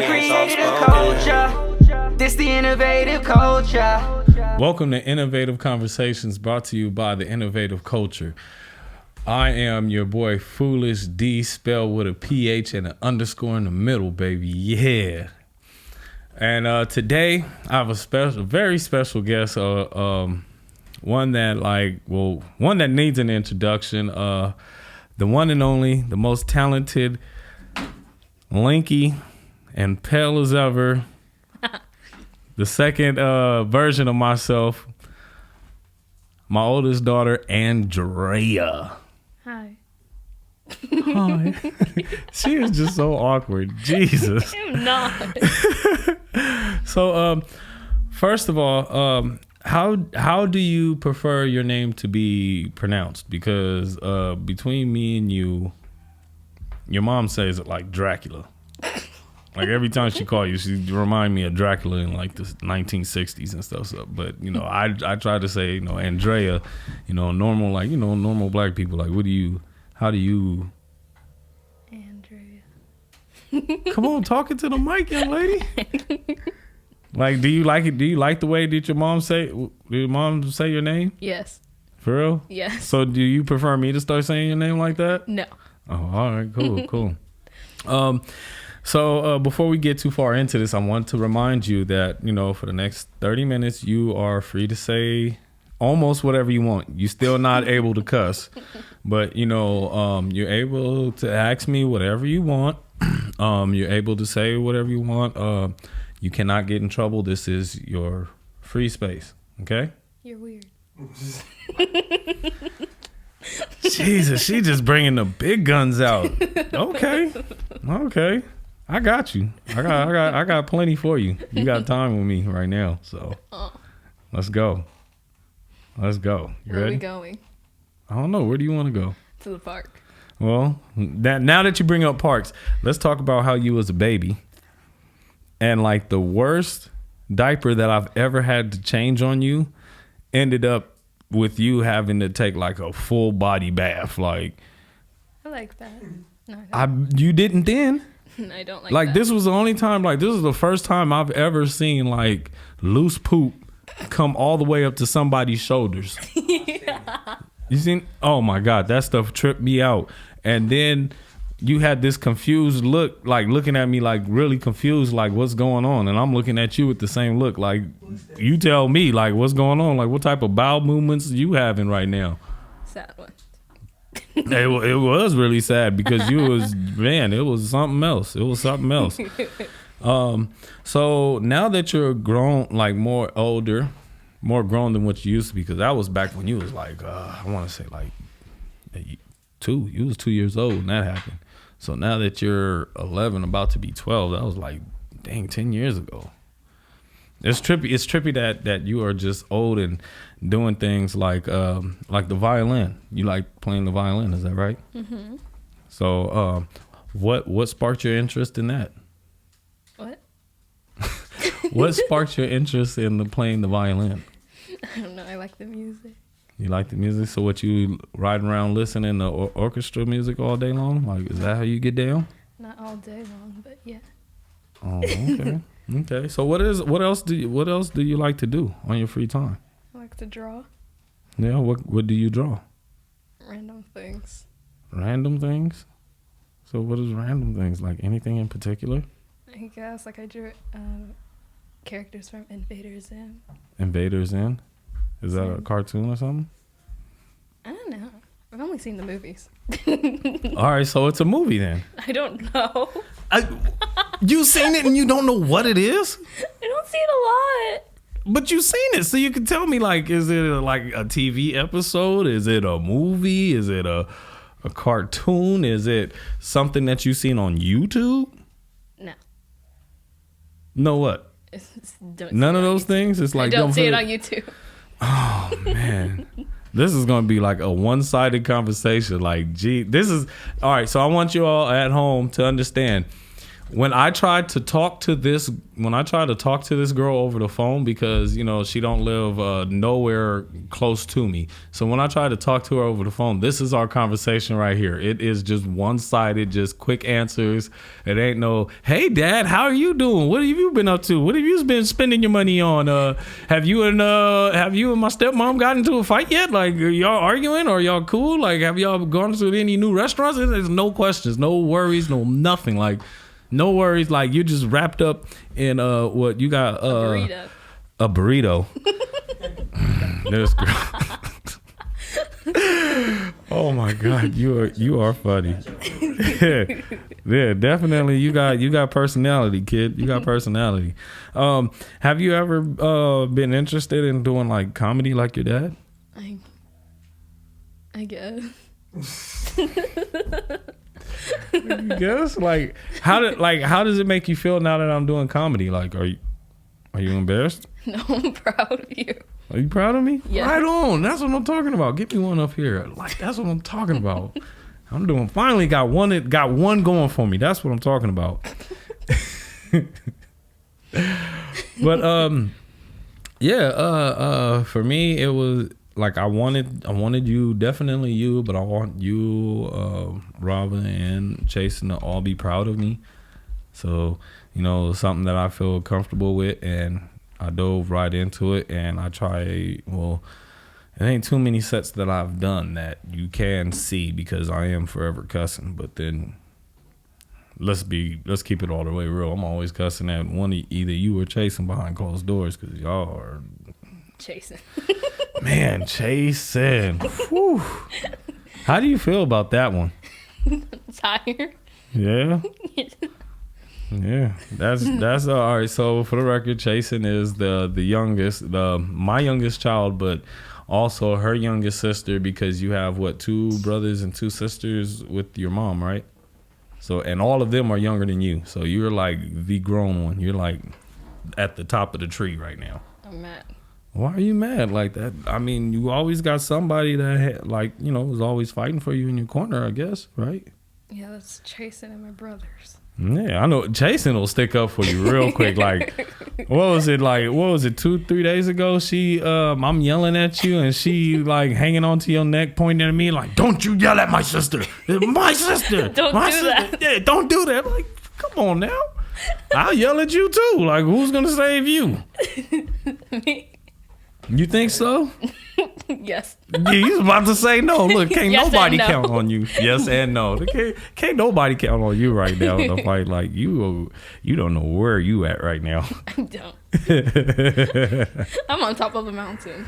done created a culture. This the innovative culture. Welcome to Innovative Conversations, brought to you by the Innovative Culture. I am your boy Foolish Dee, spelled with a PH and an underscore in the middle, baby. Yeah. And today I have a very special guest. One that needs an introduction. The one and only, the most talented, lanky, and pale as ever. The second version of myself, my oldest daughter, Andrea. Hi. Hi. She is just so awkward. Jesus. I'm not. So, first of all, how do you prefer your name to be pronounced? Because between me and you, your mom says it like Dracula. Like every time she calls you, she remind me of Dracula in like the 1960s and stuff. So, but you know, I try to say, you know, Andrea, you know, normal, like, you know, normal black people. Like, how do you? Andrea. Come on, talking to the mic, young lady. Like, do you like it? Do you like the way that your mom say? Did your mom say your name? Yes. For real? Yes. So, do you prefer me to start saying your name like that? No. Oh, all right, cool. So before we get too far into this, I want to remind you that, you know, for the next 30 minutes, you are free to say almost whatever you want. You're still not able to cuss, but, you know, you're able to ask me whatever you want. You're able to say whatever you want. You cannot get in trouble. This is your free space. Okay? You're weird. Jesus, she just bringing the big guns out. Okay. I got you. I got plenty for you. You got time with me right now. So let's go. You Where ready? are we going? I don't know. Where do you want to go? To the park. Well, now that you bring up parks, let's talk about how you was a baby. And like the worst diaper that I've ever had to change on you ended up with you having to take like a full body bath. Like, I like that. No, I you didn't then. I don't like Like that. this was the only time, like this is the first time I've ever seen like loose poop come all the way up to somebody's shoulders. Yeah. You seen? Oh my God, that stuff tripped me out. And then you had this confused look, like looking at me like really confused, like what's going on? And I'm looking at you with the same look, like you tell me like what's going on, like what type of bowel movements you having right now? Sad one. It was really sad because you was, man, it was something else. So now that you're grown, like more grown than what you used to be, because that was back when you was like, I want to say like you was 2 years old when that happened. So now that you're 11, about to be 12, that was like, dang, 10 years ago. It's trippy that you are just old and doing things like the violin. You like playing the violin, is that right? Mm-hmm. So what sparked your interest in that? What? What sparked your interest in playing the violin? I don't know. I like the music. You like the music? So what, you ride around listening to orchestra music all day long? Like, is that how you get down? Not all day long, but yeah. Oh, okay. Okay. So what else do you like to do on your free time? I like to draw. Yeah, what do you draw? Random things. Random things? So what is random things? Like anything in particular? I guess like I drew characters from Invader Zim. Invader Zim? Is that a cartoon or something? I don't know. I've only seen the movies. All right, so it's a movie then. I don't know. You seen it and you don't know what it is? I don't see it a lot. But you seen it, so you can tell me, like, is it like a TV episode? Is it a movie? Is it a cartoon? Is it something that you seen on YouTube? No. No what? None of those things? It's like I don't see it on YouTube. Oh, man. This is going to be like a one-sided conversation. Like, gee, this is... All right, so I want you all at home to understand. when I tried to talk to this girl over the phone, because she don't live nowhere close to me. So when I tried to talk to her over the phone, this is our conversation right here. It is just one-sided, just quick answers. It ain't no, hey dad, how are you doing? What have you been up to? What have you been spending your money on? Have you and my stepmom gotten into a fight yet? Like, are y'all arguing, or y'all cool? Like, have y'all gone to any new restaurants? There's no questions, no worries, no nothing. Like, no worries. Like, you're just wrapped up in what you got? A burrito. This girl. Oh my God, you are funny. Yeah, definitely. You got personality, kid. You got personality. Have you ever been interested in doing like comedy like your dad? I guess. I guess. Like, how does it make you feel now that I'm doing comedy? Like, are you embarrassed? No, I'm proud of you. Are you proud of me? Yeah. Right on. That's what I'm talking about. Get me one up here. Like, that's what I'm talking about. Finally got one going for me. That's what I'm talking about. But for me it was like I wanted you, definitely you, but I want you, Robin and Jason to all be proud of me. So, something that I feel comfortable with, and I dove right into it, and I try, well, it ain't too many sets that I've done that you can see, because I am forever cussing, but then let's keep it all the way real. I'm always cussing at either you or chasing behind closed doors, because y'all are chasing. Man, chasing. Whew. How do you feel about that one? Tired. Yeah. Yeah, that's all right. So for the record, Chasen is the youngest, my youngest child, but also her youngest sister, because you have 2 brothers and 2 sisters with your mom, right? So, and all of them are younger than you. So you're like the grown one. You're like at the top of the tree right now. I'm mad. Why are you mad like that? I mean, you always got somebody that is always fighting for you in your corner, I guess, right? Yeah, that's Jason and my brothers. Yeah, I know. Jason will stick up for you real quick. Like, what was it 2-3 days ago? I'm yelling at you, and she like hanging onto your neck, pointing at me like, "Don't you yell at my sister! It's my sister! Don't my do sister. that. Yeah, don't do that!" Like, come on now. I'll yell at you too. Like, who's gonna save you? Me? You think so? Yes. Yeah, he's about to say no. Look, can't Yes nobody and no. count on you. Yes and no. Can't nobody count on you right now in a fight. Like, you don't know where you at right now. I don't. I'm on top of the mountains.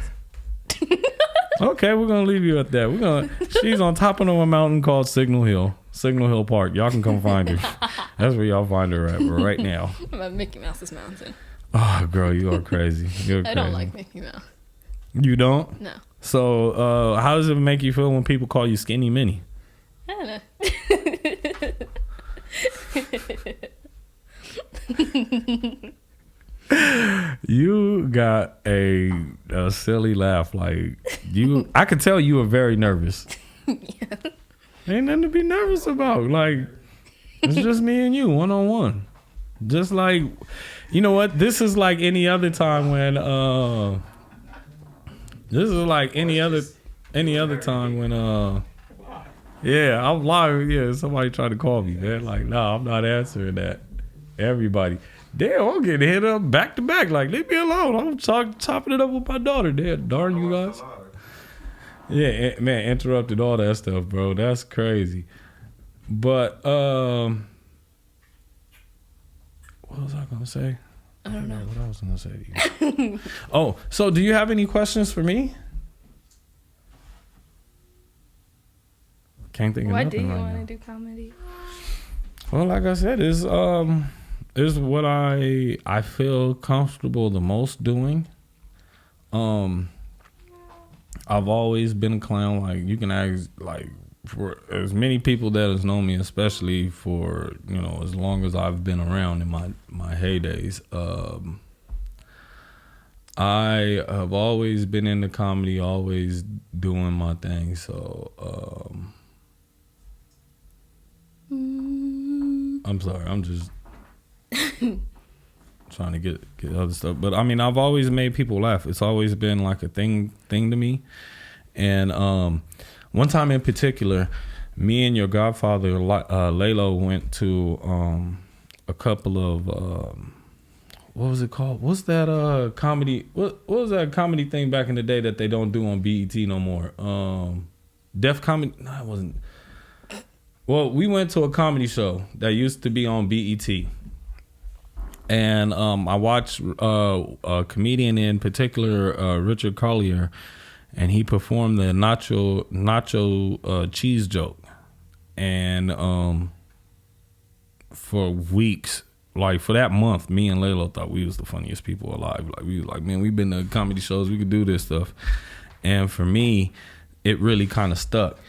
Okay, we're gonna leave you at that. She's on top of a mountain called Signal Hill Park. Y'all can come find her. That's where y'all find her at right now. I'm at Mickey Mouse's mountain. Oh, girl, you are crazy. I don't like Mickey Mouse. You don't? No. So, how does it make you feel when people call you Skinny Minnie? I don't know. You got a silly laugh. Like, I could tell you were very nervous. Yeah. Ain't nothing to be nervous about. Like, it's just me and you, one-on-one. Just like, you know what? This is like any other time when yeah, I'm live. Yeah, somebody tried to call me, man. Like, nah, I'm not answering that. Everybody. Damn, I'm getting hit up back to back. Like, leave me alone. I'm chopping it up with my daughter. Darn you guys. Yeah, man, interrupted all that stuff, bro. That's crazy. But what was I gonna say? I don't know what I was gonna say to you. Oh, so do you have any questions for me? Can't think of Why nothing do you right want now. to do comedy? Well, like I said, is what I feel comfortable the most doing. I've always been a clown. Like, you can ask, like, for as many people that has known me, especially for, as long as I've been around in my heydays, I have always been into comedy, always doing my thing. So I'm sorry, I'm just trying to get other stuff. But I mean, I've always made people laugh. It's always been like a thing to me. And one time in particular, me and your godfather Lalo went to a couple of what was it called? What's that comedy? What was that comedy thing back in the day that they don't do on BET no more? Def Comedy? No, it wasn't. Well, we went to a comedy show that used to be on BET. And I watched a comedian in particular, Richard Collier, and he performed the nacho cheese joke. And for weeks, like for that month, me and Lalo thought we was the funniest people alive. Like we was like, man, we've been to comedy shows, we could do this stuff. And for me, it really kind of stuck.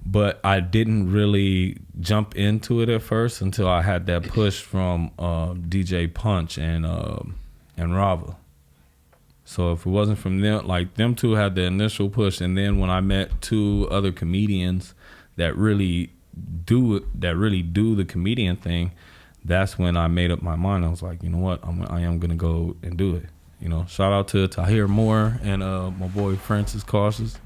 But I didn't really jump into it at first until I had that push from DJ Punch and Rava. So if it wasn't from them, like them two had the initial push, and then when I met two other comedians that really do the comedian thing, that's when I made up my mind. I was like, you know what, I am gonna go and do it. You know, shout out to Tahir Moore and my boy Francis Cautious.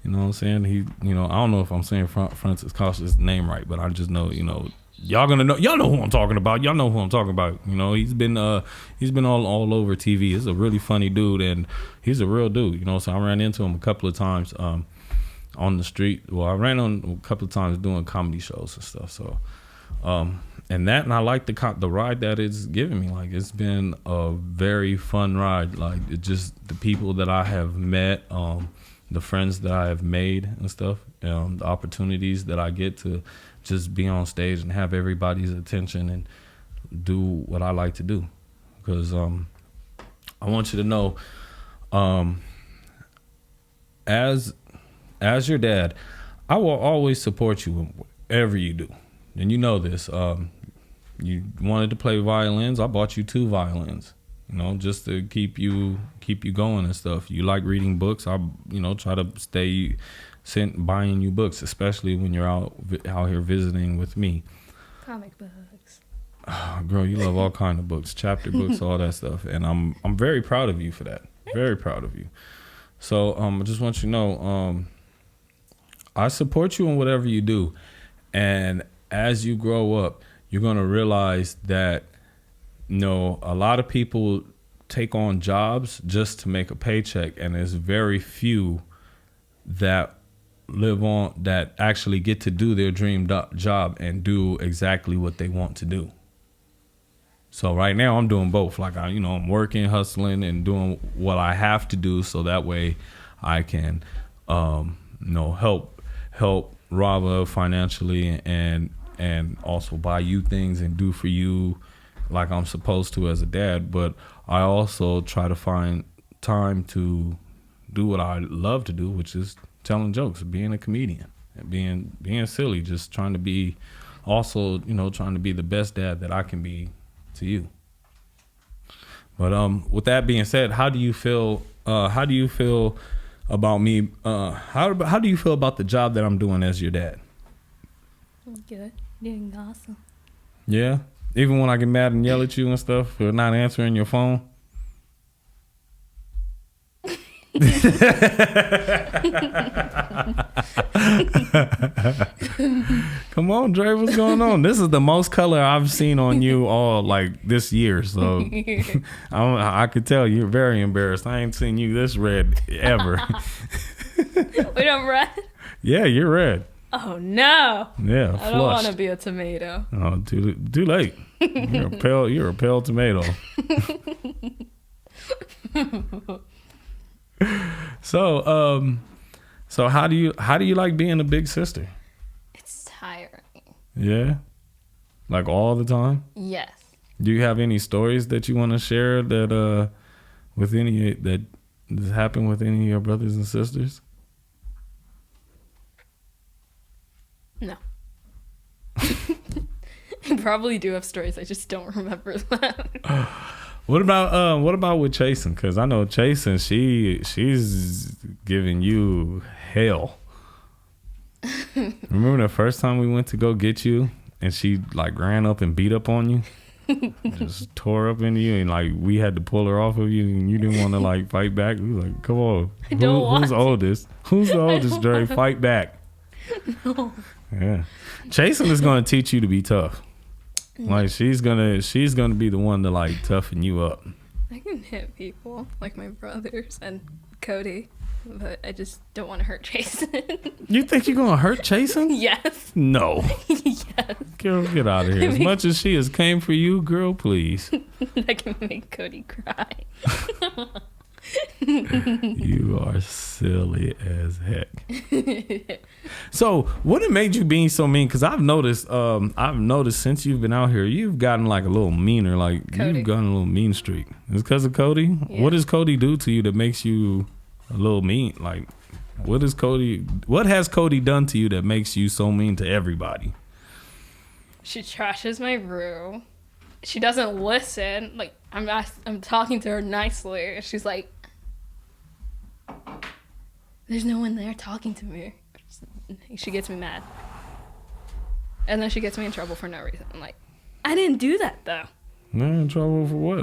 You know what I'm saying? He, you know, I don't know if I'm saying Francis Cautious' name right, but I just know, you know, y'all know who I'm talking about. Y'all know who I'm talking about. You know, he's been all over TV. He's a really funny dude, and he's a real dude. You know, so I ran into him a couple of times on the street. Well, I ran on a couple of times doing comedy shows and stuff. So, and I like the ride that it's given me. Like, it's been a very fun ride. Like, it just the people that I have met, the friends that I have made and stuff, the opportunities that I get to just be on stage and have everybody's attention and do what I like to do. Because I want you to know, as your dad, I will always support you in whatever you do. And you know this. You wanted to play violins, I bought you 2 violins. You know, just to keep you going and stuff. You like reading books. I, you know, try to stay buying you books, especially when you're out here visiting with me. Comic books. Oh, girl, you love all kind of books, chapter books, all that stuff, and I'm very proud of you for that. Very proud of you. So I just want you to know, I support you in whatever you do, and as you grow up, you're gonna realize that. No, a lot of people take on jobs just to make a paycheck, and there's very few that that actually get to do their dream job and do exactly what they want to do. So right now I'm doing both. Like I'm working, hustling, and doing what I have to do, so that way I can, help Rava financially and also buy you things and do for you like I'm supposed to as a dad. But I also try to find time to do what I love to do, which is telling jokes, being a comedian, and being silly, just trying to be also, trying to be the best dad that I can be to you. But with that being said, how do you feel about me? How do you feel about the job that I'm doing as your dad? Good. Doing awesome. Yeah? Even when I get mad and yell at you and stuff for not answering your phone? Come on, Dre, what's going on? This is the most color I've seen on you all like this year, so I could tell you're very embarrassed. I ain't seen you this red ever. Wait, I'm red? Yeah, you're red. Oh no. Yeah, I don't want to be a tomato. Oh, too late. You're a pale tomato. So how do you like being a big sister? It's tiring. Yeah? Like all the time? Yes. Do you have any stories that you want to share that with any that has happened with any of your brothers and sisters? No. I probably do have stories. I just don't remember them. What about with Chasen? Because I know Chasen, she's giving you hell. Remember the first time we went to go get you and she like ran up and beat up on you? Just tore up into you, and like we had to pull her off of you, and you didn't want to like fight back. We was like, come on, who's oldest? Who's the oldest, Dre? Fight back. No. Yeah, chasing is gonna teach you to be tough. Like she's gonna be the one to like toughen you up. I can hit people like my brothers and Cody, but I just don't want to hurt Jason. You think you're gonna hurt Chasen? Yes. No. Yes. Girl, get out of here. As much as she has came for you, girl, please. I can make Cody cry. You are silly as heck. So, what it made you being so mean? Because I've noticed since you've been out here, you've gotten like a little meaner. Like Cody. you've gotten a little mean streak. It's because of Cody. Yeah. What does Cody do to you that makes you a little mean? Like, what has Cody done to you that makes you so mean to everybody? She trashes my room. She doesn't listen. Like I'm talking to her nicely. She's like, "There's no one there talking to me." She gets me mad, and then she gets me in trouble for no reason. I'm like, I didn't do that though. Man, in trouble for what?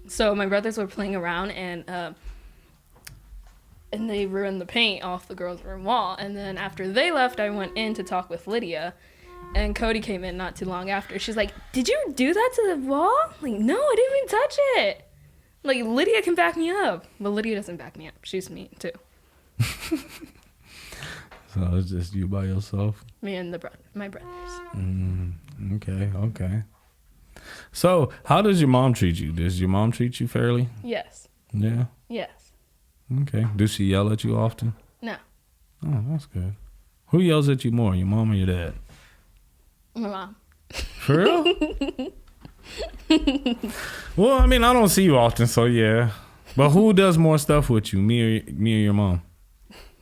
So my brothers were playing around and they ruined the paint off the girls' room wall. And then after they left, I went in to talk with Lydia, and Cody came in not too long after. She's like, "Did you do that to the wall?" Like, no, I didn't even touch it. Like, Lydia can back me up, but Lydia doesn't back me up. She's mean too. So it's just you by yourself? Me and my brothers. Okay. So how does your mom treat you? Does your mom treat you fairly? Yes. Yeah. Yes. Okay. Does she yell at you often? No. Oh, that's good. Who yells at you more, your mom or your dad? My mom. For real? Well, I mean, I don't see you often, so yeah. But who does more stuff with you, me or your mom?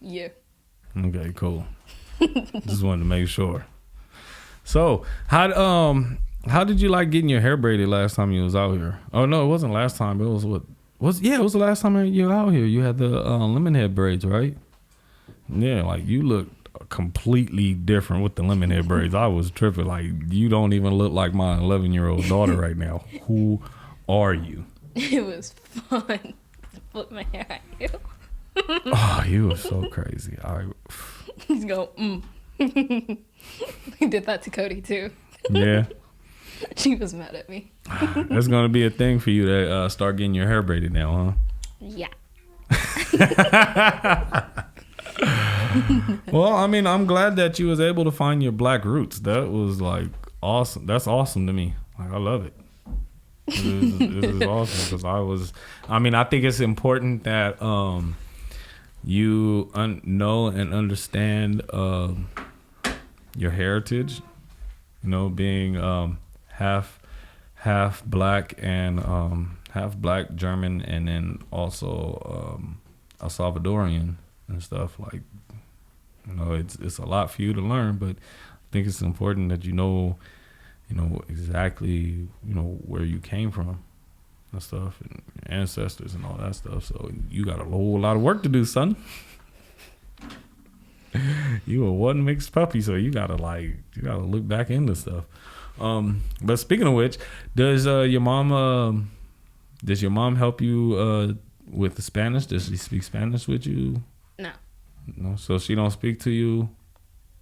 You. Okay, cool. Just wanted to make sure. So, how did you like getting your hair braided last time you was out here? Oh no, it wasn't last time. It was it was the last time you were out here. You had the lemon head braids, right? Yeah, like you looked completely different with the lemon head braids. I was tripping. Like, you don't even look like my 11-year-old daughter right now. Who are you? It was fun to flip my hair at you. Oh, you were so crazy. He's going, He did that to Cody too. Yeah. She was mad at me. That's going to be a thing for you to start getting your hair braided now, huh? Yeah. Well, I mean, I'm glad that you was able to find your black roots. That was like awesome. That's awesome to me. Like, I love it. This is awesome because I think it's important that you know and understand your heritage. You know, being half black and half black German, and then also El Salvadorian and stuff. Like, you know, it's a lot for you to learn, but I think it's important that you know exactly, where you came from and stuff, and your ancestors and all that stuff. So you got a whole lot of work to do, son. You a one mixed puppy, so you gotta look back into stuff. But speaking of which, does your mom help you with the Spanish? Does she speak Spanish with you? No. So she don't speak to you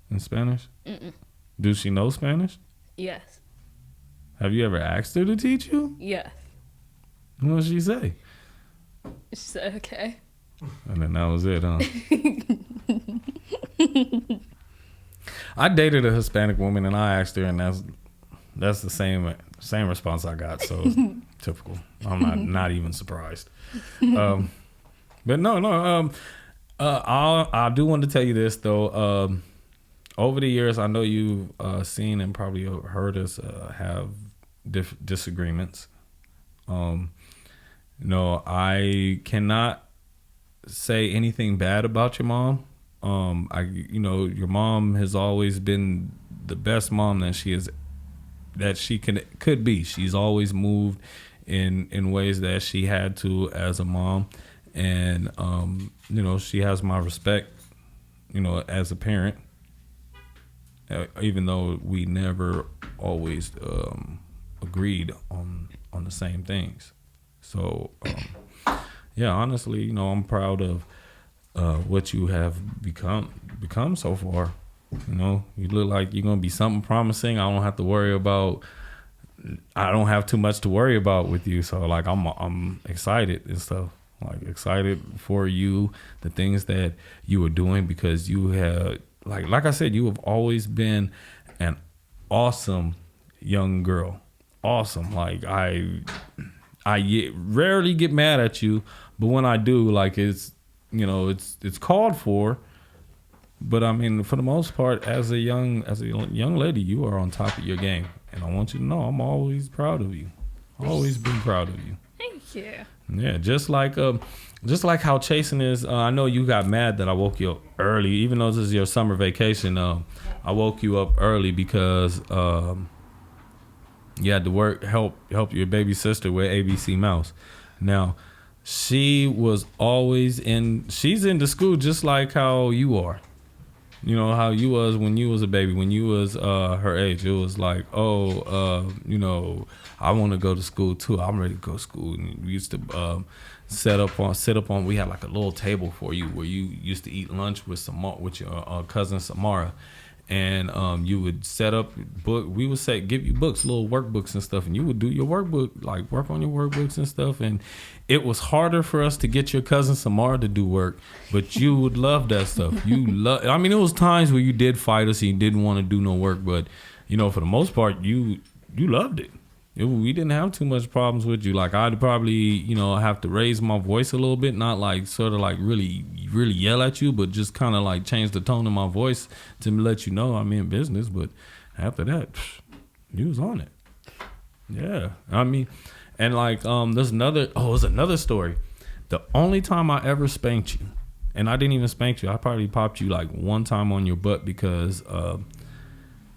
in Spanish? Mm-mm. Does she know Spanish? Yes. Have you ever asked her to teach you? Yes. What did she say? She said, okay. And then that was it, huh? I dated a Hispanic woman, and I asked her, and that's the same response I got. So typical. I'm not even surprised. But no. I do want to tell you this though. Over the years, I know you've seen and probably heard us have disagreements. I cannot say anything bad about your mom. Your mom has always been the best mom that she could be. She's always moved in ways that she had to as a mom, and she has my respect, as a parent. even though we never always agreed on the same things. So yeah, honestly, you know, I'm proud of what you have become so far. You know, you look like you're gonna be something promising. I don't have too much to worry about with you. So like I'm excited and stuff. Like excited for you, the things that you were doing, because you have like I said, you have always been an awesome young girl. Awesome. Like I rarely get mad at you, but when I do, like it's, you know, it's called for. But I mean, for the most part, as a young lady, you are on top of your game, and I want you to know I'm always proud of you. Always been proud of you. Thank you. Yeah, just like how chasing is. I know you got mad that I woke you up early, even though this is your summer vacation. I woke you up early because you had to help your baby sister with ABC Mouse. Now, she's into school just like how you are. You know, how you was when you was a baby, when you was her age. It was like, you know, I want to go to school too. I'm ready to go to school. And we used to sit up on. We had like a little table for you where you used to eat lunch with your cousin Samara, and you would set up book. We would give you books, little workbooks and stuff, and you would do your workbook, like work on your workbooks and stuff. And it was harder for us to get your cousin Samara to do work, but you would love that stuff. I mean, it was times where you did fight us and you didn't want to do no work, but you know, for the most part, you loved it. We didn't have too much problems with you. Like I'd probably, you know, have to raise my voice a little bit, not like sort of like really yell at you, but just kind of like change the tone of my voice to let you know I'm in business. But after that, you was on it. Yeah, I mean, and like there's another story. The only time I ever spanked you, and I didn't even spank you, I probably popped you like one time on your butt because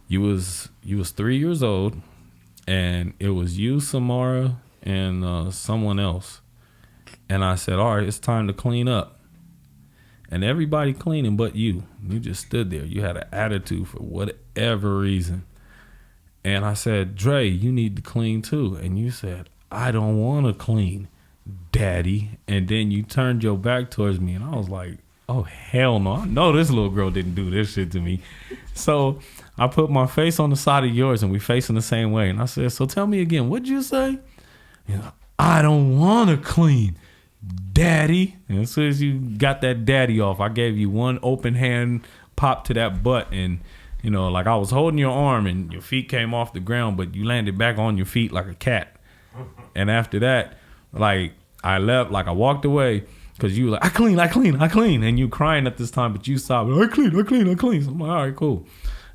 you was 3 years old. And it was you, Samara, and someone else. And I said, all right, it's time to clean up. And everybody cleaning but you. You just stood there. You had an attitude for whatever reason. And I said, Dre, you need to clean too. And you said, I don't want to clean, Daddy. And then you turned your back towards me. And I was like, oh, hell no. I know this little girl didn't do this shit to me. So I put my face on the side of yours and we facing the same way. And I said, so tell me again, what'd you say? You know, I don't want to clean, Daddy. And as soon as you got that daddy off, I gave you one open hand pop to that butt. And, you know, like I was holding your arm and your feet came off the ground, but you landed back on your feet like a cat. And after that, like I left, like I walked away because you were like, I clean. And you crying at this time, but you sobbing, I clean. So I'm like, all right, cool.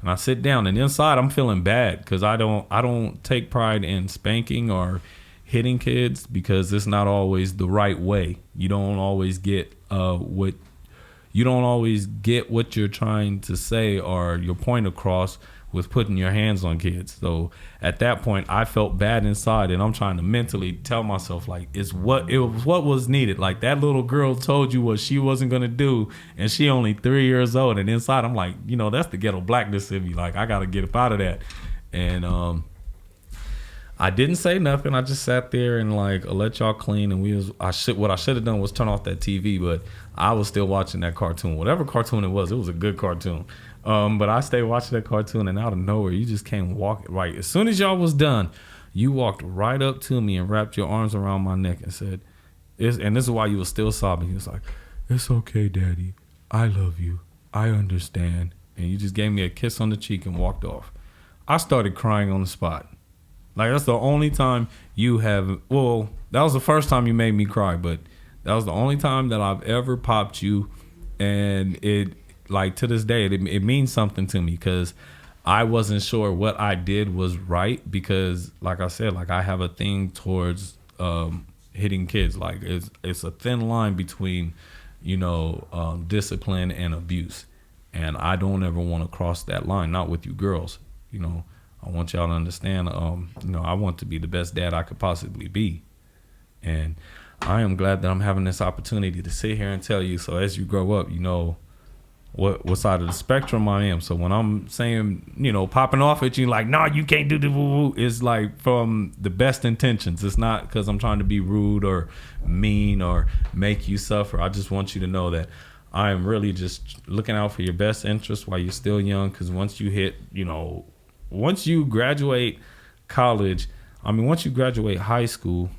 And I sit down, and inside I'm feeling bad because I don't take pride in spanking or hitting kids because it's not always the right way. You don't always get what you're trying to say or your point across with putting your hands on kids. So at that point, I felt bad inside, and I'm trying to mentally tell myself like it was what was needed. Like that little girl told you what she wasn't gonna do, and she only 3 years old. And inside, I'm like, you know, that's the ghetto blackness in me. Like I gotta get up out of that. And I didn't say nothing. I just sat there and like let y'all clean. And what I should have done was turn off that TV, but I was still watching that cartoon. Whatever cartoon it was a good cartoon. But I stayed watching that cartoon, and out of nowhere, you just came walking right. As soon as y'all was done, you walked right up to me and wrapped your arms around my neck and said, and this is why you were still sobbing. He was like, it's okay, Daddy. I love you. I understand. And you just gave me a kiss on the cheek and walked off. I started crying on the spot. Like, that's the only time that was the first time you made me cry, but that was the only time that I've ever popped you. And like to this day, it means something to me because I wasn't sure what I did was right because, like I said, like I have a thing towards hitting kids. Like it's a thin line between, you know, discipline and abuse, and I don't ever want to cross that line. Not with you girls. You know, I want y'all to understand. You know, I want to be the best dad I could possibly be, and I am glad that I'm having this opportunity to sit here and tell you. So as you grow up, you know what side of the spectrum I am. So when I'm saying, you know, popping off at you like, nah, you can't do the woo woo, it's like from the best intentions. It's not because I'm trying to be rude or mean or make you suffer. I just want you to know that I am really just looking out for your best interest while you're still young. Because once you hit, you know, once you graduate college, once you graduate high school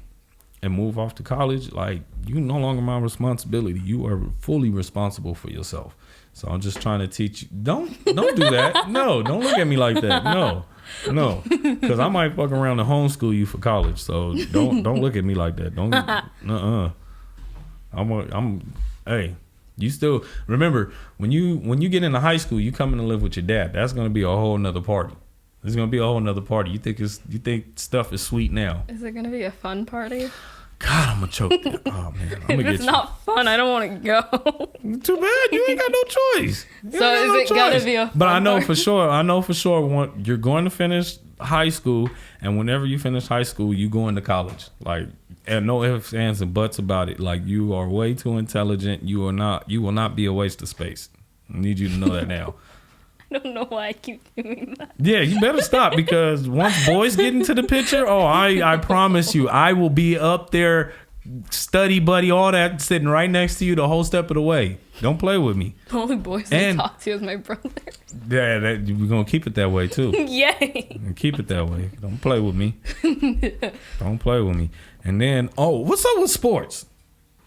and move off to college, like, you no longer my responsibility. You are fully responsible for yourself. So I'm just trying to teach you. Don't do that. No, don't look at me like that. No, because I might fuck around and homeschool you for college. So don't look at me like that. Don't. Hey, you still remember when you get into high school, you coming to live with your dad. That's gonna be a whole nother party. There's gonna be a whole nother party. You think stuff is sweet now? Is it gonna be a fun party? God, I'm gonna choke. Oh man, I'm gonna if it's not fun, I don't want to go. Too bad. You ain't got no choice. So is it gonna be a fun But I know party? for sure you're going to finish high school, and whenever you finish high school, you go into college. Like, and no ifs, ands, and buts about it. Like, you are way too intelligent. You will not be a waste of space. I need you to know that now. I don't know why I keep doing that. Yeah, you better stop, because once boys get into the picture, I promise you, I will be up there, study buddy, all that, sitting right next to you the whole step of the way. Don't play with me. The only boys I talk to is my brother. Yeah, we're going to keep it that way, too. Yay. Keep it that way. Don't play with me. Don't play with me. And then, what's up with sports?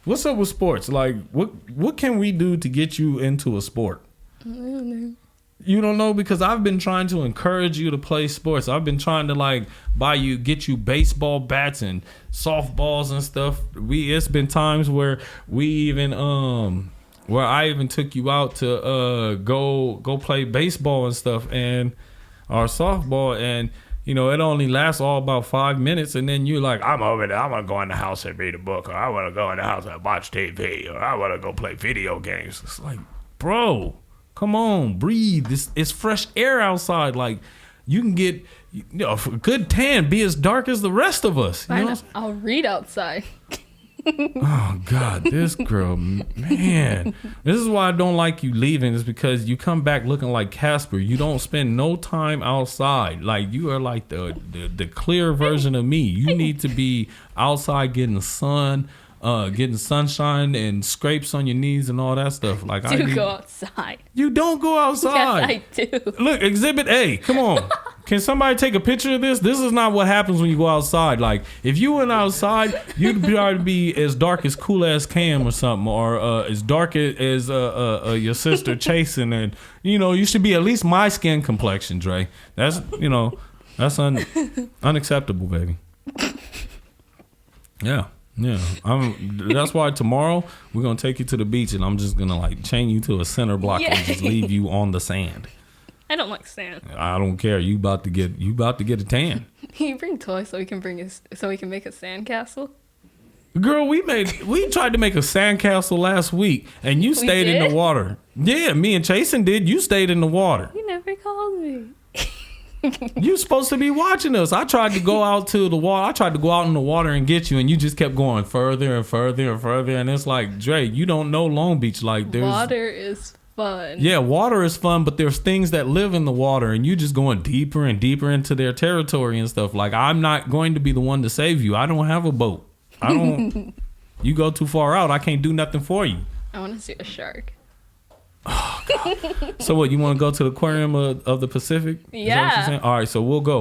What's up with sports? Like, what can we do to get you into a sport? I don't know. You don't know? Because I've been trying to encourage you to play sports. I've been trying to get you baseball bats and softballs and stuff. It's been times where where I even took you out to go play baseball and stuff or softball, and you know, it only lasts all about 5 minutes, and then you're like, I'm over there, I want to go in the house and read a book, or I want to go in the house and watch TV, or I want to go play video games. It's like, bro, come on, breathe. It's fresh air outside. Like, you can get, you know, a good tan, be as dark as the rest of us. You know? I'll read outside. Oh, God, this girl, man. This is why I don't like you leaving, is because you come back looking like Casper. You don't spend no time outside. Like, you are like the clear version of me. You need to be outside getting the sun, getting sunshine and scrapes on your knees and all that stuff. Like, I do go outside. You don't go outside. Yes, I do. Look, Exhibit A, come on. Can somebody take a picture of this? This is not what happens when you go outside. Like, if you went outside, you'd probably be as dark as Cool Ass Cam or something, or as dark as your sister Chasen, and you know, you should be at least my skin complexion, Dre. That's, you know, that's unacceptable, baby. Yeah. That's why tomorrow we're gonna take you to the beach, and I'm just gonna like chain you to a center block and just leave you on the sand. I don't like sand. I don't care. You about to get a tan. Can you bring toys so we can make a sand castle? Girl, we tried to make a sandcastle last week, and you stayed in the water. Yeah, me and Chasen did. You stayed in the water. You never called me. You supposed to be watching us. I tried to go out to the water. I tried to go out in the water and get you, and you just kept going further and further and further. And it's like, Dre, you don't know Long Beach. Like, there's water is fun. Yeah, water is fun, but there's things that live in the water, and you just going deeper and deeper into their territory and stuff. Like, I'm not going to be the one to save you. I don't have a boat. You go too far out, I can't do nothing for you. I want to see a shark. Oh, God. So what, you want to go to the aquarium of the Pacific? Is that what you're saying? All right, so we'll go.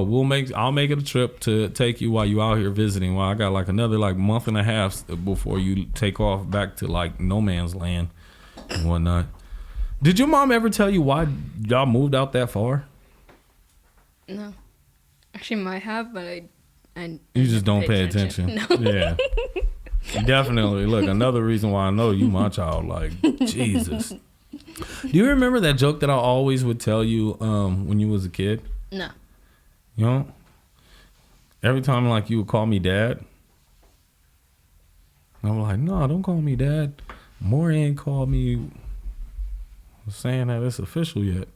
I'll make it a trip to take you while you out here visiting. While I got like another like month and a half before you take off back to like no man's land and whatnot. Did your mom ever tell you why y'all moved out that far? No. Actually, might have, but I you just don't pay attention. No. Yeah. Definitely. Look, another reason why I know you my child. Like, Jesus. Do you remember that joke that I always would tell you when you was a kid? No. You know? Every time like you would call me dad. I'm like, no, don't call me dad. Maureen called me saying that it's official yet.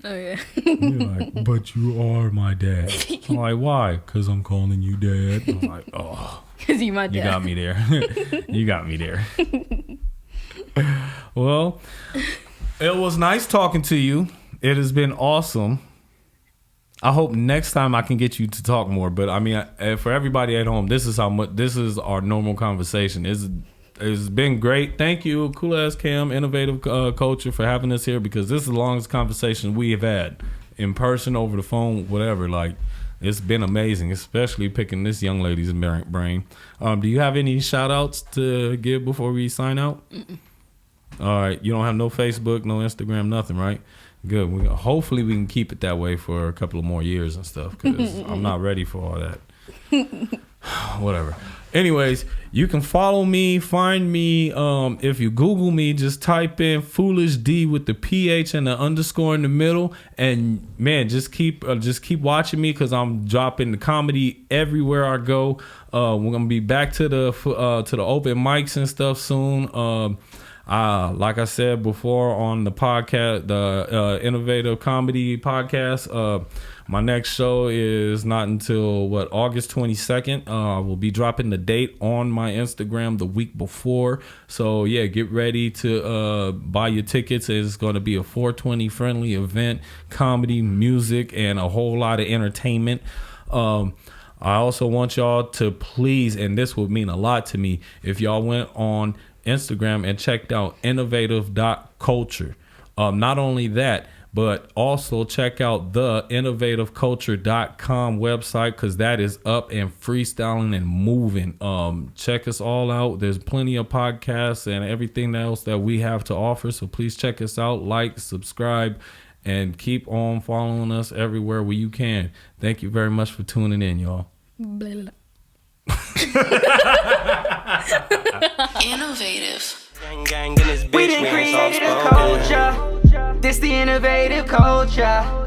Oh, yeah. You're like, but you are my dad. I'm like, why? Because I'm calling you dad. I'm like, oh. Because you my dad. You got me there. You got me there. Well, It was nice talking to you. It has been awesome. I hope next time I can get you to talk more. But I mean, for everybody at home, this is our normal conversation. It's been great. Thank you, Cool Ass Cam, Innovative Culture, for having us here, because this is the longest conversation we have had in person, over the phone, whatever. Like, it's been amazing, especially picking this young lady's brain. Do you have any shout outs to give before we sign out? Mm-mm. All right. You don't have no Facebook, no Instagram, nothing, right? Good. Hopefully we can keep it that way for a couple of more years and stuff, because I'm not ready for all that. Whatever. Anyways, you can follow me, find me. If you Google me, just type in Foolish Dee with the PH and the underscore in the middle. And man, just keep watching me, because I'm dropping the comedy everywhere I go. We're gonna be back to the open mics and stuff soon. Like I said before on the podcast, the Innovative Comedy Podcast, my next show is not until August 22nd. I will be dropping the date on my Instagram the week before. So yeah, get ready to buy your tickets. It's going to be a 420 friendly event, comedy, music, and a whole lot of entertainment. I also want y'all to please, and this would mean a lot to me, if y'all went on Instagram and checked out innovative.culture. Not only that, but also check out the innovativeculture.com website, because that is up and freestyling and moving. Check us all out. There's plenty of podcasts and everything else that we have to offer. So please check us out, like, subscribe, and keep on following us everywhere where you can. Thank you very much for tuning in, y'all. Innovative. We done created a culture. This the innovative culture.